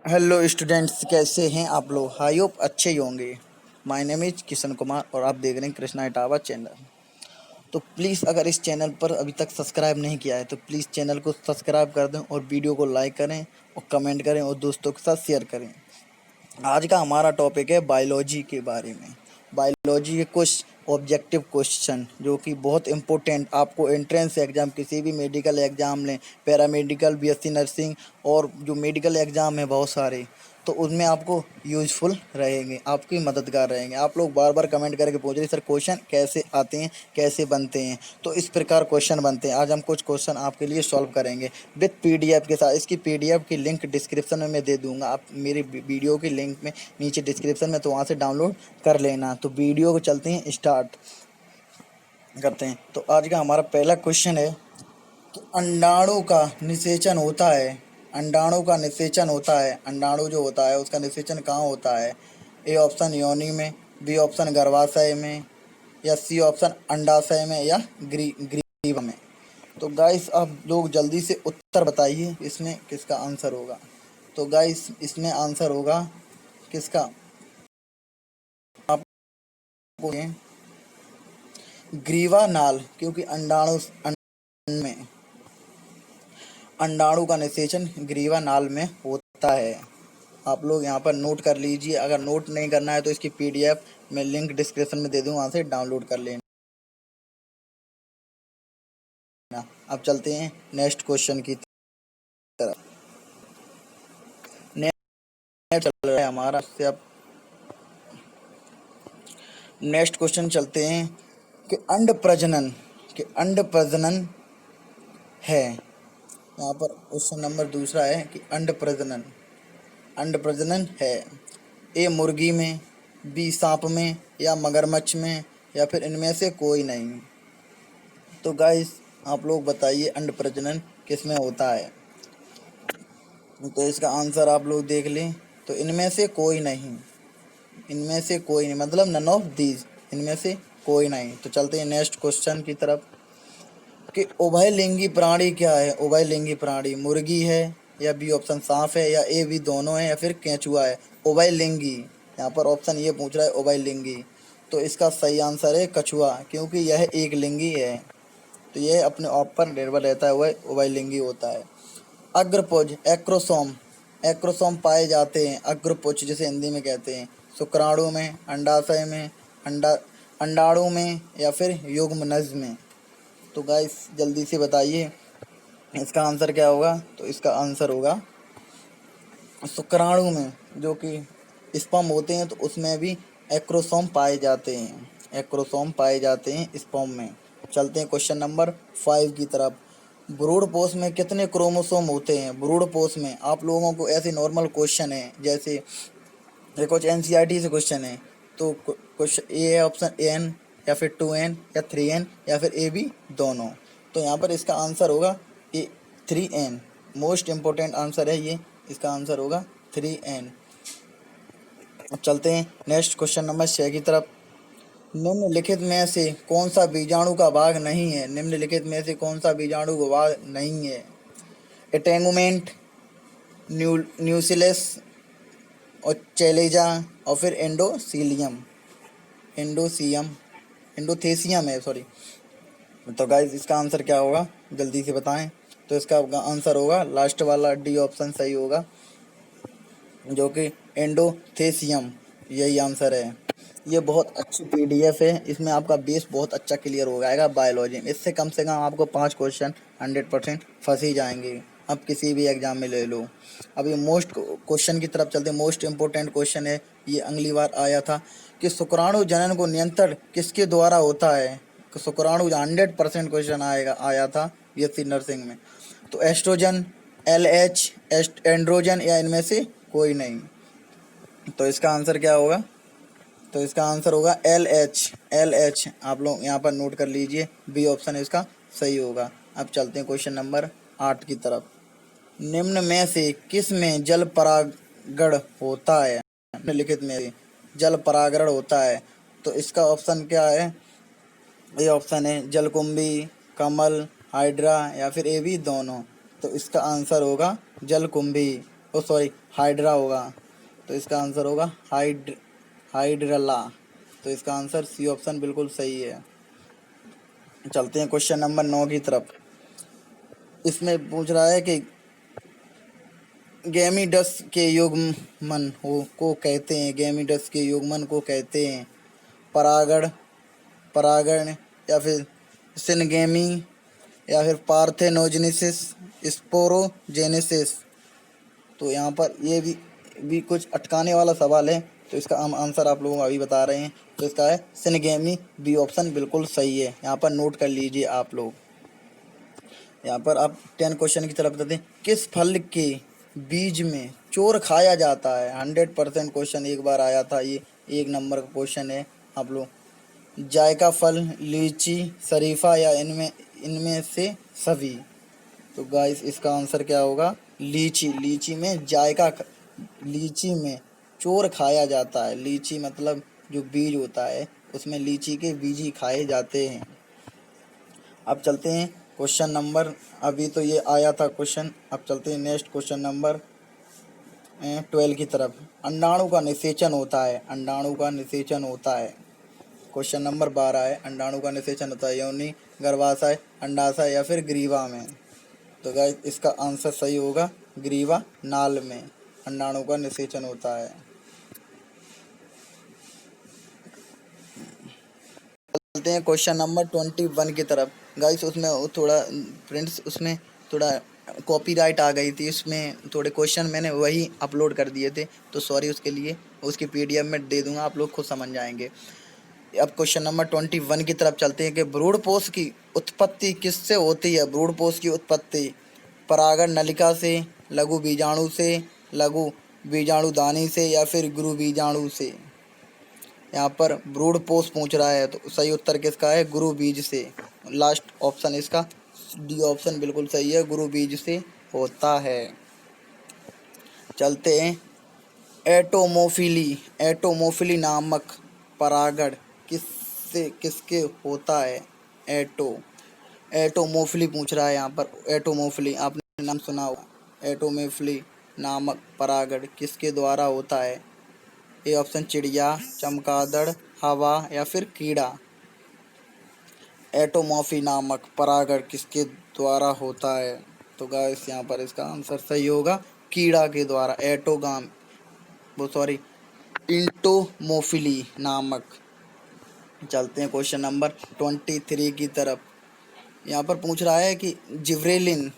Hello students, कैसे हैं आप लोग? आई होप अच्छे ही होंगे। My name is Kishan Kumar और आप देख रहे हैं कृष्णा इटावा चैनल। तो प्लीज़ अगर इस चैनल पर अभी तक सब्सक्राइब नहीं किया है तो प्लीज़ चैनल को सब्सक्राइब कर दें और वीडियो को लाइक करें और कमेंट करें और दोस्तों के साथ शेयर करें। आज का हमारा टॉपिक है बायोलॉजी के बारे में। बायोलॉजी के कुछ ऑब्जेक्टिव क्वेश्चन जो कि बहुत इंपॉर्टेंट, आपको एंट्रेंस एग्ज़ाम, किसी भी मेडिकल एग्ज़ाम लें, पैरामेडिकल, बीएससी नर्सिंग और जो मेडिकल एग्ज़ाम है बहुत सारे, तो उसमें आपको यूज़फुल रहेंगे, आपकी मददगार रहेंगे। आप लोग बार बार कमेंट करके पूछ रहे सर क्वेश्चन कैसे आते हैं, कैसे बनते हैं, तो इस प्रकार क्वेश्चन बनते हैं। आज हम कुछ क्वेश्चन आपके लिए सॉल्व करेंगे विद पीडीएफ के साथ। इसकी पीडीएफ की लिंक डिस्क्रिप्शन में मैं दे दूंगा, आप मेरी वीडियो की लिंक में नीचे डिस्क्रिप्शन में, तो वहाँ से डाउनलोड कर लेना। तो वीडियो को चलते हैं, स्टार्ट करते हैं। तो आज का हमारा पहला क्वेश्चन है कि अंडाणु का निषेचन होता है। अंडाणु का निषेचन होता है, अंडाणु जो होता है उसका निषेचन कहाँ होता है? ए ऑप्शन योनि में, बी ऑप्शन गर्भाशय में, या सी ऑप्शन अंडाशय में, या ग्रीवा में। तो गाइस आप लोग जल्दी से उत्तर बताइए, इसमें किसका आंसर होगा? तो गाइस इसमें आंसर होगा किसका? आपको ग्रीवा नाल, क्योंकि में अंडाणु का निषेचन ग्रीवा नाल में होता है। आप लोग यहाँ पर नोट कर लीजिए। अगर नोट नहीं करना है तो इसकी पीडीएफ मैं लिंक डिस्क्रिप्शन में दे दूँ, वहाँ से डाउनलोड कर लेना। अब चलते हैं नेक्स्ट क्वेश्चन की तरफ। नेक्स्ट चल रहा है हमारा से। अब नेक्स्ट क्वेश्चन चलते हैं कि अंड प्रजनन है। यहाँ पर क्वेश्चन नंबर दूसरा है कि अंड प्रजनन है। ए मुर्गी में, बी सांप में, या मगरमच्छ में, या फिर इनमें से कोई नहीं। तो गाइस आप लोग बताइए अंड प्रजनन किस में होता है? तो इसका आंसर आप लोग देख लें। तो इनमें से कोई नहीं, इनमें से कोई नहीं मतलब नन ऑफ दीज, इनमें से कोई नहीं। तो चलते हैं नेक्स्ट क्वेश्चन की तरफ कि उभयलिंगी प्राणी क्या है? उभयलिंगी प्राणी मुर्गी है, या बी ऑप्शन सांप है, या ए बी दोनों है, या फिर केंचुआ है। उभयलिंगी, यहाँ पर ऑप्शन ये पूछ रहा है उभयलिंगी, तो इसका सही आंसर है कछुआ, क्योंकि यह एक लिंगी है। तो यह अपने आप पर निर्भर रहता हुआ उभयलिंगी होता है। अग्रपुज, एक्रोसोम, एक्रोसोम पाए जाते हैं, अग्रपुज जिसे हिंदी में कहते हैं, शुक्राणु में, अंडाशय में, अंडा अंडाणु में, या फिर युग्मनज में। तो गाइस जल्दी से बताइए इसका आंसर क्या होगा? तो इसका आंसर होगा शुक्राणु में, जो कि स्पर्म होते हैं तो उसमें भी एक्रोसोम पाए जाते हैं, एक्रोसोम पाए जाते हैं स्पर्म में। चलते हैं क्वेश्चन नंबर 5 की तरफ। भ्रूणपोष में कितने क्रोमोसोम होते हैं? भ्रूणपोष में आप लोगों को ऐसे नॉर्मल क्वेश्चन है, जैसे ये कुछ एनसीईआरटी से क्वेश्चन है। तो क्वेश्चन ए है ऑप्शन एन, या फिर 2n, या 3n, या फिर ए बी दोनों। तो यहाँ पर इसका आंसर होगा ए 3n। मोस्ट इम्पोर्टेंट आंसर है ये, इसका आंसर होगा 3n। अब चलते हैं नेक्स्ट क्वेश्चन नंबर 6 की तरफ। निम्नलिखित में से कौन सा बीजाणु का भाग नहीं है? निम्नलिखित में से कौन सा बीजाणु का भाग नहीं है? एटेंगुमेंट, न्यूसिलस और चैलेजा, और फिर एंडोसीलियम, एंडोथेसियम है, सॉरी। तो गाइस इसका आंसर क्या होगा? जल्दी से बताएं। तो इसका आंसर होगा लास्ट वाला, डी ऑप्शन सही होगा, जो कि एंडोथेसियम, यही आंसर है। ये बहुत अच्छी पीडीएफ है, इसमें आपका बेस बहुत अच्छा क्लियर हो जाएगा बायोलॉजी में। इससे कम से कम आपको 5 क्वेश्चन 100% फंस ही जाएंगे, आप किसी भी एग्जाम में ले लो। अब ये मोस्ट क्वेश्चन की तरफ चलते हैं। मोस्ट इम्पोर्टेंट क्वेश्चन है, ये अगली बार आया था कि शुक्राणु जनन को नियंत्रण किसके द्वारा होता है? तो शुक्राणु 100% क्वेश्चन आया था बीएससी नर्सिंग में। तो एस्ट्रोजन, LH, एंड्रोजन, या इनमें से कोई नहीं। तो इसका आंसर क्या होगा? तो इसका आंसर होगा LH। आप लोग यहाँ पर नोट कर लीजिए, बी ऑप्शन इसका सही होगा। अब चलते हैं क्वेश्चन नंबर 8 की तरफ। निम्न में से किस में जल परागण होता है? निम्नलिखित में से जल परागण होता है। तो इसका ऑप्शन क्या है? ये ऑप्शन है जलकुंभी, कमल, हाइड्रा, या फिर ए बी दोनों। तो इसका आंसर होगा जलकुंभी। ओ सॉरी हाइड्रा होगा, तो इसका आंसर होगा हाइड्रला। तो इसका आंसर सी ऑप्शन बिल्कुल सही है। चलते हैं क्वेश्चन नंबर 9 की तरफ। इसमें पूछ रहा है कि गैमीडस के युग्मन को कहते हैं, गैमीडस के युग्मन को कहते हैं परागण, परागण या फिर सिनगेमी या फिर पार्थेनोजेनेसिस, स्पोरोजेनेसिस। तो यहाँ पर ये भी कुछ अटकाने वाला सवाल है, तो इसका हम आंसर आप लोगों को अभी बता रहे हैं। तो इसका है सिनगेमी, बी ऑप्शन बिल्कुल सही है। यहाँ पर नोट कर लीजिए आप लोग। यहाँ पर आप 10 क्वेश्चन की तरफ बताते हैं। किस फल के बीज में चोर खाया जाता है? 100% क्वेश्चन एक बार आया था, ये 1 नंबर का क्वेश्चन है। आप लोग जायका फल, लीची, शरीफा या इनमें इनमें से सभी। तो गाइस इसका आंसर क्या होगा? लीची। लीची में जायका, लीची में चोर खाया जाता है। लीची मतलब जो बीज होता है उसमें लीची के बीज ही खाए जाते हैं। अब चलते हैं क्वेश्चन नंबर, अभी तो ये आया था क्वेश्चन, अब चलते हैं नेक्स्ट क्वेश्चन नंबर 12 की तरफ। अंडाणु का निषेचन होता है, अंडाणु का निषेचन होता है। क्वेश्चन नंबर 12 है, अंडाणु का निषेचन होता है योनि, गर्भाशय, अंडाशय या फिर ग्रीवा में। तो गाइस इसका आंसर सही होगा ग्रीवा नाल में अंडाणु का निषेचन होता है। चलते हैं क्वेश्चन नंबर 21 की तरफ। गाइस उसमें थोड़ा फ्रेंड्स उसमें थोड़ा कॉपीराइट आ गई थी, उसमें थोड़े क्वेश्चन मैंने वही अपलोड कर दिए थे, तो सॉरी उसके लिए। उसकी PDF में दे दूंगा, आप लोग खुद समझ जाएंगे। अब क्वेश्चन नंबर 21 की तरफ चलते हैं कि भ्रूणपोष की उत्पत्ति किससे होती है? भ्रूणपोष की उत्पत्ति परागण नलिका से, लघु बीजाणु से, लघु बीजाणुदानी से या फिर गुरु बीजाणु से। यहाँ पर भ्रूणपोष पूछ रहा है, तो सही उत्तर किसका है? गुरु बीज से। लास्ट ऑप्शन इसका डी ऑप्शन बिल्कुल सही है, गुरु बीज से होता है। चलते हैं एटोमोफिली, एटोमोफिली नामक परागण किसके होता है? एटोमोफिली पूछ रहा है यहाँ पर। एटोमोफिली आपने नाम सुना होगा। एटोमोफिली नामक परागण किसके द्वारा होता है? ए ऑप्शन चिड़िया, चमगादड़, हवा या फिर कीड़ा। एटोमॉफी नामक परागण किसके द्वारा होता है? तो गाइस यहाँ पर इसका आंसर सही होगा कीड़ा के द्वारा। इंटोमोफिली नामक। चलते हैं क्वेश्चन नंबर 23 की तरफ। यहाँ पर पूछ रहा है कि जिब्रेलिन,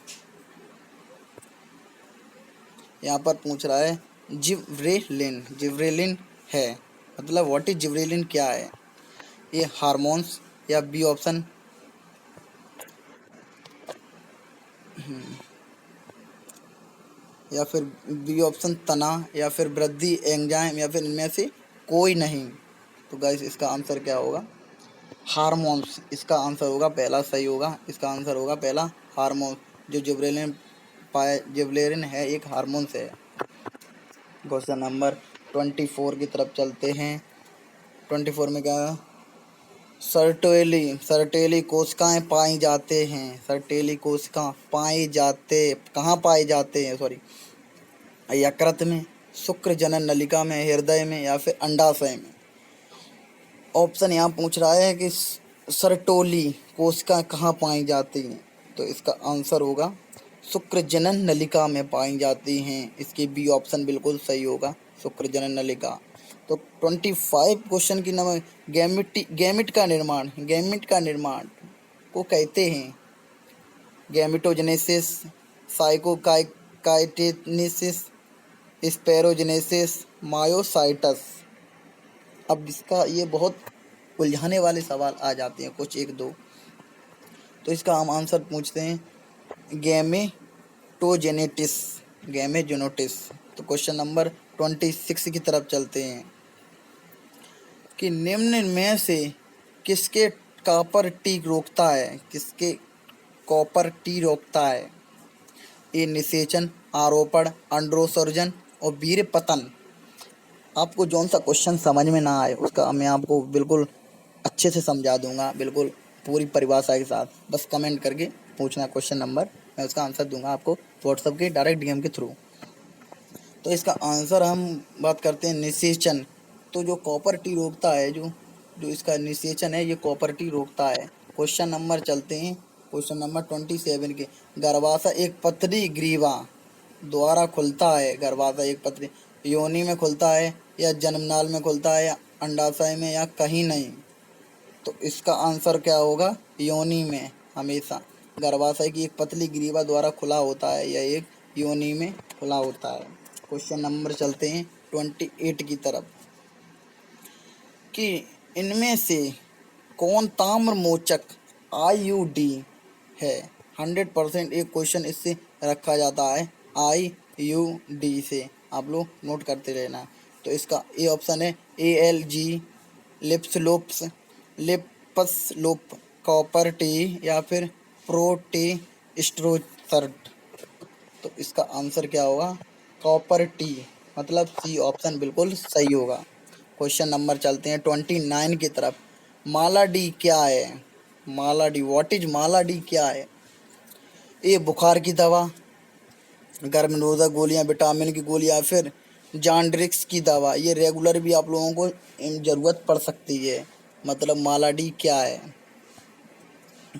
यहाँ पर पूछ रहा है जिब्रेलिन, जिब्रेलिन है मतलब व्हाट इज जिब्रेलिन, क्या है? ये हार्मोन्स या बी ऑप्शन या फिर बी ऑप्शन तना या फिर वृद्धि एंजाइम या फिर इनमें से कोई नहीं। तो गाइस इसका आंसर क्या होगा? हार्मोन्स। इसका आंसर होगा पहला सही होगा, इसका आंसर होगा पहला हार्मोन। जो जिब्रेलिन है एक हार्मोन से है। क्वेश्चन नंबर 24 की तरफ चलते हैं। 24 में क्या है? सर्टेली कोशिकाएं पाई जाते हैं, सर्टेली कोशिका पाए जाते, कहाँ पाए जाते हैं? सॉरी, यकृत में, शुक्र जनन नलिका में, हृदय में या फिर अंडाशय में। ऑप्शन यहाँ पूछ रहा है कि सर्टोली कोशिका कहाँ पाई जाती हैं, तो इसका आंसर होगा शुक्र जनन नलिका में पाई जाती हैं। इसकी बी ऑप्शन बिल्कुल सही होगा, शुक्र जनन नलिका। तो 25 क्वेश्चन की नंबर गैमिट का निर्माण को कहते हैं गैमिटोजेनेसिस, साइकोकाइनेसिस, स्पेरोजेनेसिस, मायोसाइटस। अब इसका ये बहुत उलझाने वाले सवाल आ जाते हैं कुछ एक दो, तो इसका हम आंसर पूछते हैं गैमेटोजेनेटिस, गैमेटोजेनेटिस। तो क्वेश्चन नंबर 26 की तरफ चलते हैं कि निम्न में से किसके कॉपर टी रोकता है? किसके कॉपर टी रोकता है? ये निषेचन, आरोपण, अंडोत्सर्जन और वीर्यपतन। आपको जौन सा क्वेश्चन समझ में ना आए उसका मैं आपको बिल्कुल अच्छे से समझा दूंगा, बिल्कुल पूरी परिभाषा के साथ। बस कमेंट करके पूछना क्वेश्चन नंबर, मैं उसका आंसर दूंगा आपको व्हाट्सएप के डायरेक्ट DM के थ्रू। तो इसका आंसर हम बात करते हैं निषेचन। तो जो कॉपर टी रोकता है, जो जो इसका निषेचन है, ये कॉपर टी रोकता है। क्वेश्चन नंबर चलते हैं, क्वेश्चन नंबर 27 के। गर्भाशय एक पतली ग्रीवा द्वारा खुलता है। गर्भाशय एक पतली योनि में खुलता है, या जन्मनाल में खुलता है, या अंडाशय में, या कहीं नहीं। तो इसका आंसर क्या होगा? योनि में हमेशा। गर्भाशय की एक पतली ग्रीवा द्वारा खुला होता है, या एक योनि में खुला होता है। क्वेश्चन नंबर चलते हैं 28 की तरफ, कि इनमें से कौन ताम्र मोचक IUD है? 100% एक क्वेश्चन इससे रखा जाता है, IUD से। आप लोग नोट करते रहना। तो इसका ए ऑप्शन है ALG, लिप्सलोप्स, लिपसलोप, कॉपर टी, या फिर प्रोटेस्ट्रोसर्ट। तो इसका आंसर क्या होगा? कॉपर टी, मतलब सी ऑप्शन बिल्कुल सही होगा। क्वेश्चन नंबर चलते हैं 29 की तरफ। माला डी क्या है? Mala D, what is Mala D क्या है? ए बुखार की दवा, गर्भ निरोधक गोलियां, विटामिन की गोली, या फिर जॉन्डिस की दवा। ये रेगुलर भी आप लोगों को ज़रूरत पड़ सकती है। मतलब माला डी क्या है?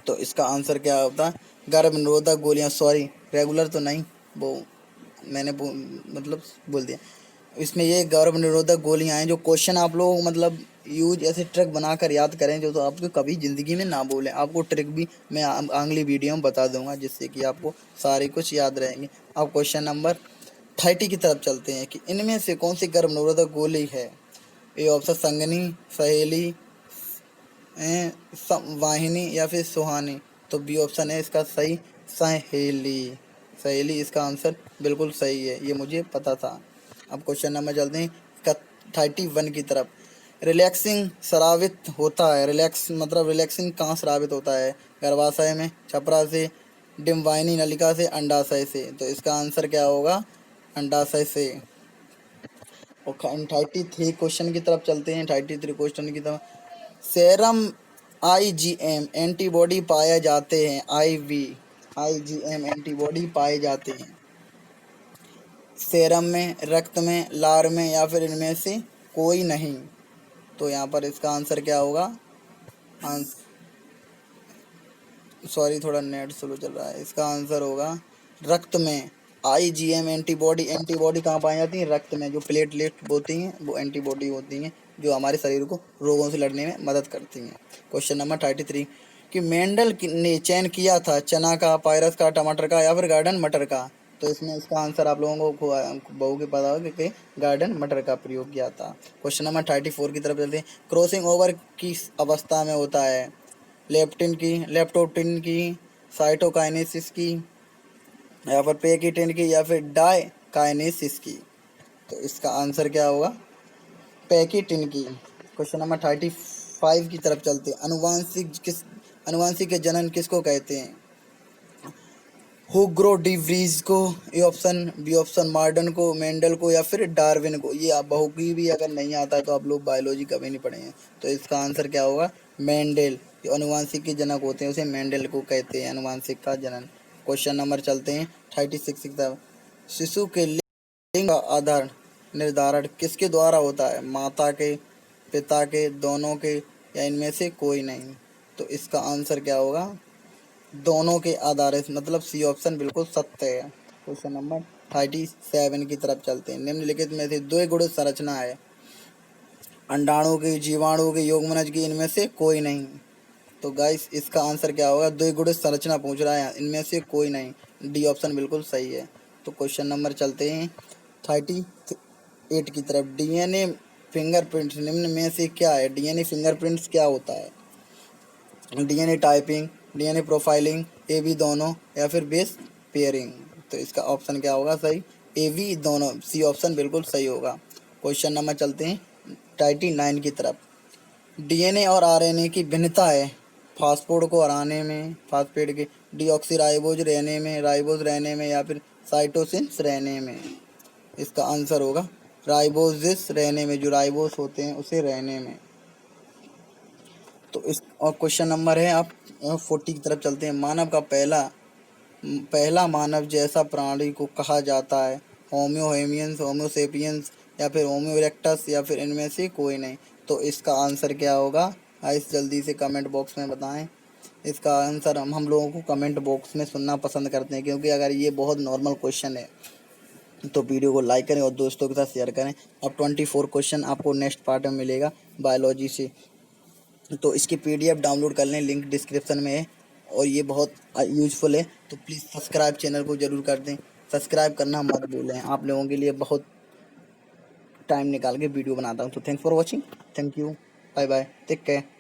तो इसका आंसर क्या होता है? गर्भ निरोधक गोलियां। सॉरी, रेगुलर तो नहीं, वो मैंने मतलब बोल दिया। इसमें ये गर्भ निरोधक गोलियां हैं। जो क्वेश्चन आप लोग मतलब यूज ऐसे ट्रिक बनाकर याद करें, जो तो आपको कभी ज़िंदगी में ना बोलें। आपको ट्रिक भी मैं अगली वीडियो में बता दूंगा, जिससे कि आपको सारे कुछ याद रहेंगे। अब क्वेश्चन नंबर 30 की तरफ चलते हैं, कि इनमें से कौन सी गर्भ निरोधक गोली है? ए ऑप्शन संगनी, सहेली, वाहिनी, या फिर सुहानी। तो बी ऑप्शन है इसका सही, सहेली। सहेली इसका आंसर बिल्कुल सही है, ये मुझे पता था। अब क्वेश्चन नंबर चलते हैं 31 की तरफ। रिलैक्सिंग स्रावित होता है, रिलैक्स मतलब रिलैक्सिंग कहाँ स्रावित होता है? गर्भाशय में, छपरा से, डिम्बाइनी नलिका से, अंडाशय से। तो इसका आंसर क्या होगा? अंडाशय से। और 33 क्वेश्चन की तरफ चलते हैं, 33 क्वेश्चन की तरफ। सेरम IgM एंटीबॉडी पाए जाते हैं, IgM एंटीबॉडी पाए जाते हैं सेरम में, रक्त में, लार में, या फिर इनमें से कोई नहीं। तो यहाँ पर इसका आंसर क्या होगा? सॉरी, थोड़ा नेट स्लो चल रहा है। इसका आंसर होगा रक्त में। IgM एंटीबॉडी, एंटीबॉडी कहाँ पाई जाती है? रक्त में। जो प्लेटलेट होती हैं वो एंटीबॉडी होती हैं, जो हमारे शरीर को रोगों से लड़ने में मदद करती हैं। क्वेश्चन नंबर 33, कि मेंडल ने चयन किया था चना का, पायरस का, टमाटर का, या फिर गार्डन मटर का। तो इसमें इसका आंसर आप लोगों को बहु के पता होगा कि गार्डन मटर का प्रयोग किया था। क्वेश्चन नंबर 34 की तरफ चलते हैं। क्रॉसिंग ओवर किस अवस्था में होता है? लेप्टिन की, लेप्टोप्टिन की, साइटोकाइनेसिस की, या फिर पेकिटिन की, या फिर डायकाइनेसिस की। तो इसका आंसर क्या होगा? पेकिटिन की। क्वेश्चन नंबर 35 की तरफ चलते हैं। अनुवांशिक के जनन किसको कहते हैं? हुगो डी व्रीज को, ए ऑप्शन, बी ऑप्शन मार्डन को, मेंडल को, या फिर डार्विन को। ये आप बहुकी भी अगर नहीं आता है तो आप लोग बायोलॉजी कभी नहीं पढ़े हैं। तो इसका आंसर क्या होगा? मेंडल। जो अनुवांशिक के जनक होते हैं उसे मेंडल को कहते हैं, अनुवांशिक का जनन। क्वेश्चन नंबर चलते हैं 36 की तरफ। शिशु के लिंग का आधार निर्धारण किसके द्वारा होता है? माता के, पिता के, दोनों के, या इनमें से कोई नहीं। तो इसका आंसर क्या होगा? दोनों के आधार, मतलब सी ऑप्शन बिल्कुल सत्य है। क्वेश्चन नंबर 37 की तरफ चलते हैं। निम्नलिखित में से द्विगुण संरचना है, अंडाणु की, जीवाणु की, युग्मनज की, इनमें से कोई नहीं। तो गाइस इसका आंसर क्या होगा? द्विगुण संरचना पूछ रहा है, इनमें से कोई नहीं। डी ऑप्शन बिल्कुल सही है। तो क्वेश्चन नंबर चलते हैं 38 की तरफ। DNA फिंगरप्रिंट्स निम्न में से क्या है? DNA फिंगरप्रिंट्स क्या होता है? DNA typing, DNA profiling, AB दोनों, या फिर बेस पेयरिंग। तो इसका ऑप्शन क्या होगा सही? AB दोनों, सी ऑप्शन बिल्कुल सही होगा। क्वेश्चन नंबर चलते हैं 39 की तरफ। DNA और RNA की भिन्नता है, फास्फोड को हराने में, फास्फेट के, डीऑक्सीराइबोज रहने में, राइबोज रहने में, या फिर साइटोसिन्स रहने में। इसका आंसर होगा राइबोजिस रहने में, जो राइबोस होते हैं उसे रहने में। तो इस और क्वेश्चन नंबर है आप 40 की तरफ चलते हैं। मानव का पहला मानव जैसा प्राणी को कहा जाता है होम्यो हेमियंस, होम्योसेपियंस या फिर होम्यो इरेक्टस या फिर इनमें से कोई नहीं। तो इसका आंसर क्या होगा गाइस, जल्दी से कमेंट बॉक्स में बताएं। इसका आंसर हम लोगों को कमेंट बॉक्स में सुनना पसंद करते हैं, क्योंकि अगर ये बहुत नॉर्मल क्वेश्चन है तो वीडियो को लाइक करें और दोस्तों के साथ शेयर करें। अब 24 क्वेश्चन आपको नेक्स्ट पार्ट में मिलेगा बायोलॉजी से। तो इसकी पीडीएफ डाउनलोड कर लें, लिंक डिस्क्रिप्शन में है और ये बहुत यूज़फुल है। तो प्लीज़ सब्सक्राइब चैनल को ज़रूर कर दें, सब्सक्राइब करना मत भूलें। आप लोगों के लिए बहुत टाइम निकाल के वीडियो बनाता हूँ। तो thanks for watching, thank you, bye bye, take care.